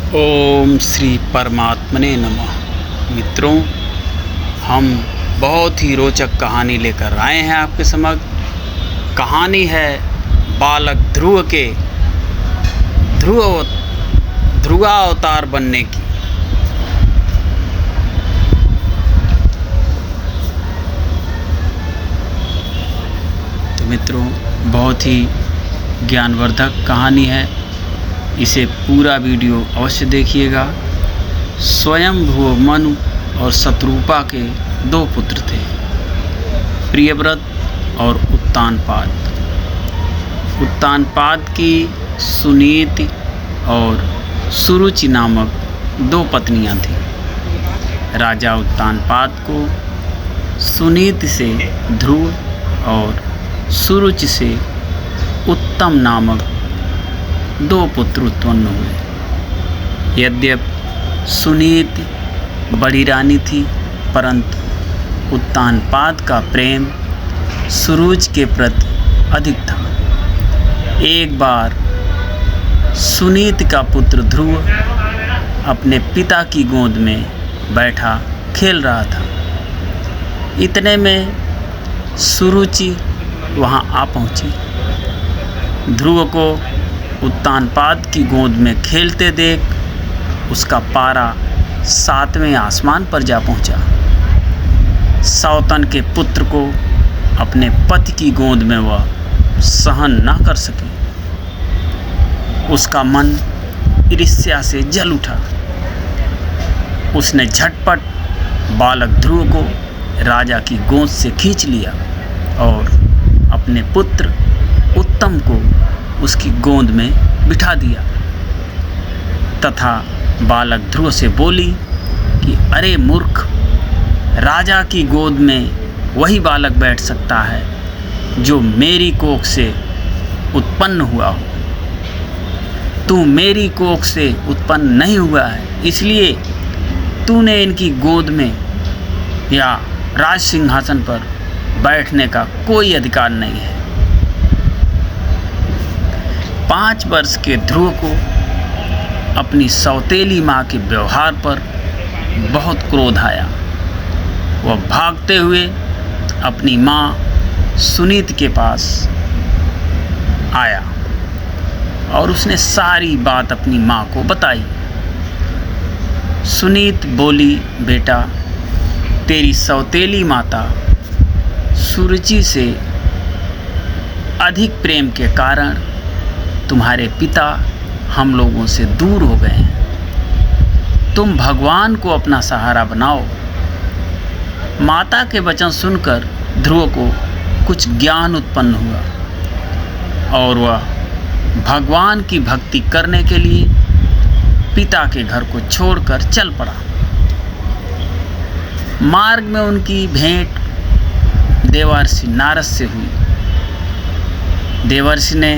ओम श्री परमात्मने नमः। मित्रों, हम बहुत ही रोचक कहानी लेकर आए हैं आपके समक्ष। कहानी है बालक ध्रुव के ध्रुवावतार बनने की। तो मित्रों, बहुत ही ज्ञानवर्धक कहानी है, इसे पूरा वीडियो अवश्य देखिएगा। स्वयंभुव मनु और शत्रुपा के दो पुत्र थे, प्रियव्रत और उत्तानपाद। उत्तानपाद की सुनीति और सुरुचि नामक दो पत्नियां थीं। राजा उत्तानपाद को सुनीति से ध्रुव और सुरुचि से उत्तम नामक दो पुत्र उत्पन्न हुए। यद्यपि सुनीति बड़ी रानी थी, परंतु उत्तानपाद का प्रेम सुरुचि के प्रति अधिक था। एक बार सुनीति का पुत्र ध्रुव अपने पिता की गोद में बैठा खेल रहा था। इतने में सुरुचि वहां आ पहुंची। ध्रुव को उत्तानपाद की गोद में खेलते देख उसका पारा 7वें आसमान पर जा पहुंचा। सौतन के पुत्र को अपने पति की गोद में वह सहन न कर सकी। उसका मन ईर्ष्या से जल उठा। उसने झटपट बालक ध्रुव को राजा की गोद से खींच लिया और अपने पुत्र उत्तम को उसकी गोद में बिठा दिया तथा बालक ध्रुव से बोली कि अरे मूर्ख, राजा की गोद में वही बालक बैठ सकता है जो मेरी कोख से उत्पन्न हुआ हो। तू मेरी कोख से उत्पन्न नहीं हुआ है, इसलिए तूने इनकी गोद में या राज सिंहासन पर बैठने का कोई अधिकार नहीं है। 5 वर्ष के ध्रुव को अपनी सौतेली माँ के व्यवहार पर बहुत क्रोध आया। वह भागते हुए अपनी माँ सुनीति के पास आया और उसने सारी बात अपनी माँ को बताई। सुनीति बोली, बेटा, तेरी सौतेली माता सुरुचि से अधिक प्रेम के कारण तुम्हारे पिता हम लोगों से दूर हो गए हैं। तुम भगवान को अपना सहारा बनाओ। माता के वचन सुनकर ध्रुव को कुछ ज्ञान उत्पन्न हुआ और वह भगवान की भक्ति करने के लिए पिता के घर को छोड़कर चल पड़ा। मार्ग में उनकी भेंट देवर्षि नारद से हुई। देवर्षि ने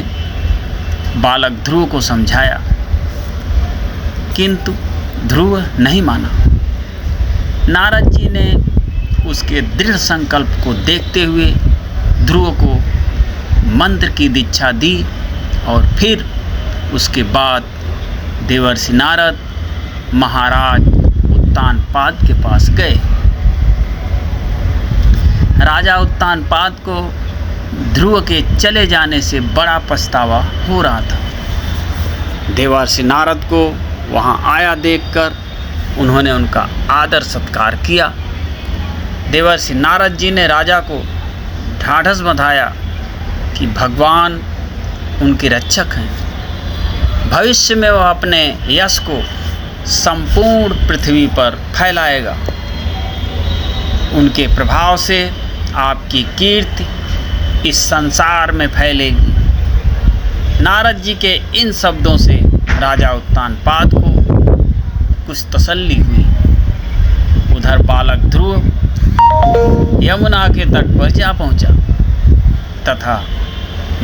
बालक ध्रुव को समझाया, किंतु ध्रुव नहीं माना। नारद जी ने उसके दृढ़ संकल्प को देखते हुए ध्रुव को मंत्र की दीक्षा दी और फिर उसके बाद देवर्षि नारद महाराज उत्तानपाद के पास गए। राजा उत्तानपाद को ध्रुव के चले जाने से बड़ा पछतावा हो रहा था। देवर्षि नारद को वहां आया देखकर उन्होंने उनका आदर सत्कार किया। देवर्षि नारद जी ने राजा को ढाढ़स बंधाया कि भगवान उनके रक्षक हैं। भविष्य में वह अपने यश को संपूर्ण पृथ्वी पर फैलाएगा। उनके प्रभाव से आपकी कीर्ति इस संसार में फैलेगी। नारद जी के इन शब्दों से राजा उत्तानपाद को कुछ तसल्ली हुई। उधर बालक ध्रुव यमुना के तट पर जा पहुंचा तथा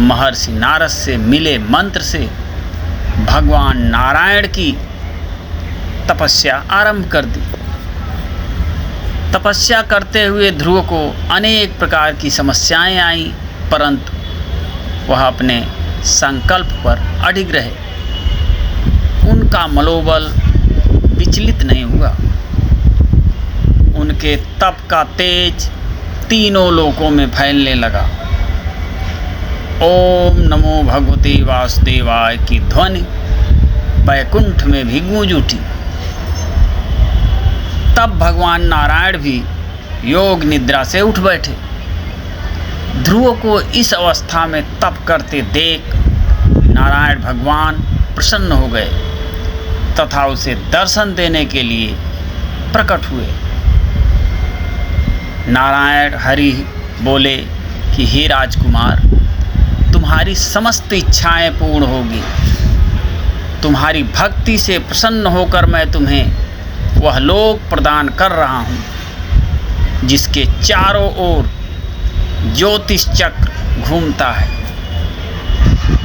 महर्षि नारद से मिले मंत्र से भगवान नारायण की तपस्या आरंभ कर दी। तपस्या करते हुए ध्रुव को अनेक प्रकार की समस्याएं आईं, परंतु वह अपने संकल्प पर अडिग रहे। उनका मनोबल विचलित नहीं हुआ। उनके तप का तेज तीनों लोकों में फैलने लगा। ओम नमो भगवते वासुदेवाय की ध्वनि वैकुंठ में भी गूंज उठी। तब भगवान नारायण भी योग निद्रा से उठ बैठे। ध्रुव को इस अवस्था में तप करते देख नारायण भगवान प्रसन्न हो गए तथा उसे दर्शन देने के लिए प्रकट हुए। नारायण हरि बोले कि हे राजकुमार, तुम्हारी समस्त इच्छाएं पूर्ण होगी। तुम्हारी भक्ति से प्रसन्न होकर मैं तुम्हें वह लोक प्रदान कर रहा हूँ जिसके चारों ओर ज्योतिष चक्र घूमता है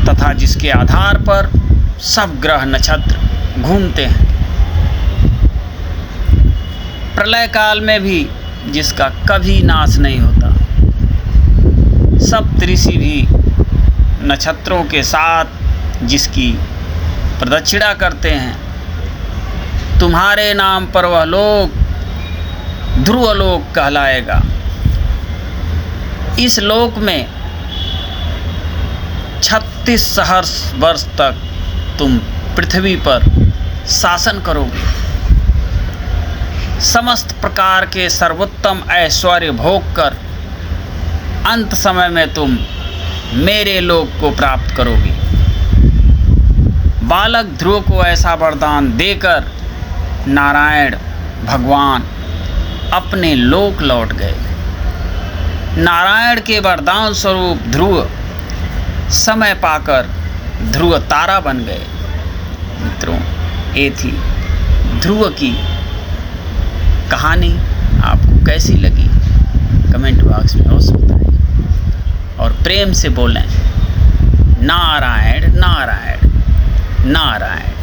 तथा जिसके आधार पर सब ग्रह नक्षत्र घूमते हैं। प्रलय काल में भी जिसका कभी नाश नहीं होता। सप्तऋषि भी नक्षत्रों के साथ जिसकी प्रदक्षिणा करते हैं। तुम्हारे नाम पर वह लोक ध्रुवलोक कहलाएगा। इस लोक में 36 सहस्र वर्ष तक तुम पृथ्वी पर शासन करोगे। समस्त प्रकार के सर्वोत्तम ऐश्वर्य भोग कर अंत समय में तुम मेरे लोक को प्राप्त करोगे। बालक ध्रुव को ऐसा वरदान देकर नारायण भगवान अपने लोक लौट गए। नारायण के वरदान स्वरूप ध्रुव समय पाकर ध्रुव तारा बन गए। मित्रों, ये थी ध्रुव की कहानी। आपको कैसी लगी कमेंट बॉक्स में अवश्य बताएं और प्रेम से बोलें नारायण नारायण नारायण।